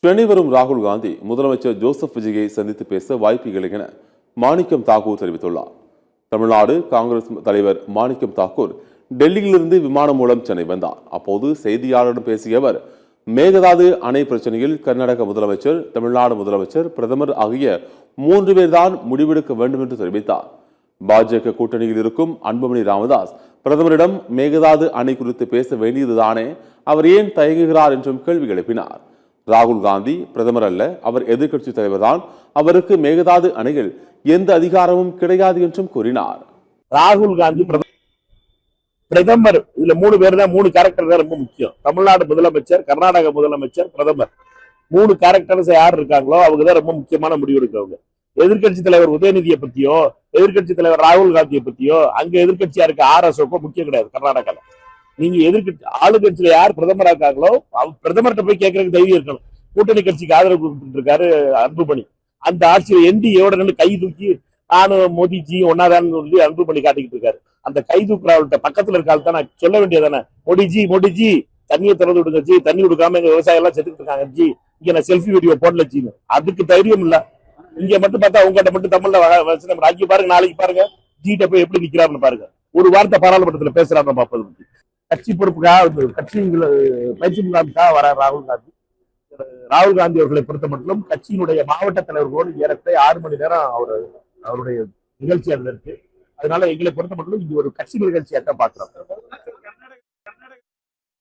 சென்னை வரும் ராகுல் காந்தி முதலமைச்சர் ஜோசப் விஜயை சந்தித்து பேச வாய்ப்புகள் என மாணிக்கம் தாக்கூர் தெரிவித்துள்ளார். தமிழ்நாடு காங்கிரஸ் தலைவர் மாணிக்கம் தாக்கூர் டெல்லியிலிருந்து விமானம் மூலம் சென்னை வந்தார். அப்போது செய்தியாளரிடம் பேசிய அவர், மேகதாது அணை பிரச்சனையில் கர்நாடக முதலமைச்சர், தமிழ்நாடு முதலமைச்சர், பிரதமர் ஆகிய 3 பேர் தான் முடிவெடுக்க வேண்டும் என்று தெரிவித்தார். பாஜக கூட்டணியில் இருக்கும் அன்புமணி ராமதாஸ் பிரதமரிடம் மேகதாது அணை குறித்து பேச வேண்டியதுதானே, அவர் ஏன் தயங்குகிறார் என்றும் கேள்வி எழுப்பினார். ராகுல் காந்தி பிரதமர் அல்ல, அவர் எதிர்க்கட்சி தலைவர் தான். அவருக்கு மேகதாது அணையில் எந்த அதிகாரமும் கிடையாது என்றும் கூறினார். ராகுல் காந்தி பிரதமர், இதுல 3 பேர் தான், 3 கேரக்டர் தான் ரொம்ப முக்கியம். தமிழ்நாடு முதலமைச்சர், கர்நாடக முதலமைச்சர், பிரதமர். 3 கேரக்டர்ஸ் யார் இருக்காங்களோ அவங்க தான் ரொம்ப முக்கியமான முடிவு எடுக்கிறவங்க. எதிர்கட்சி தலைவர் உதயநிதியை பத்தியோ, எதிர்கட்சி தலைவர் ராகுல் காந்தியை பத்தியோ, அங்க எதிர்கட்சியா இருக்க RSOக்கோ முக்கியம் கிடையாது. கர்நாடகால நீங்க எதிர்கட்சி ஆளுங்கட்சியில யார் பிரதமரா இருக்காங்களோ பிரதமர்கிட்ட போய் கேட்கறதுக்கு தைரியம் இருக்கணும். கூட்டணி கட்சிக்கு ஆதரவு கொடுத்துட்டு இருக்காரு அன்புமணி. அந்த ஆட்சியில NDAவோட நின்று கை தூக்கி நானும் மோடிஜி ஒன்னாதான்னு சொல்லி அன்புமணி காட்டிக்கிட்டு இருக்காரு. அந்த கை தூக்குறவர்கிட்ட பக்கத்துல இருக்காள் நான் சொல்ல வேண்டியதானே, மோடிஜி தண்ணியை திறந்து விடுங்க ஜி, தண்ணி கொடுக்காம எங்க விவசாயம் எல்லாம் செத்துக்கிட்டு இருக்காங்க ஜி, இங்க நான் செல்ஃபி வீடியோ போடல ஜின்னு. அதுக்கு தைரியம் இல்ல. இங்க மட்டும் பார்த்தா உங்ககிட்ட மட்டும் தமிழ்ல அங்கே பாருங்க, நாளைக்கு பாருங்க ஜிட்ட போய் எப்படி நிக்கிறாருன்னு பாருங்க. ஒரு வார்த்தை பாராளுமன்றத்துல பேசுறாரு பார்ப்பது. கட்சி பொறுப்புக்காக, கட்சி பயிற்சி முகாமுக்காக வர ராகுல் காந்தி. ராகுல் காந்தி அவர்களை பொறுத்த மட்டும் கட்சியினுடைய மாவட்ட தலைவர்களோடு ஏறக்குறைய 6 மணி நேரம் அவருடைய நிகழ்ச்சி அதுல இருக்கு. அதனால எங்களை பொறுத்த மட்டும் இது ஒரு கட்சி நிகழ்ச்சியாக தான் பாக்குறோம்.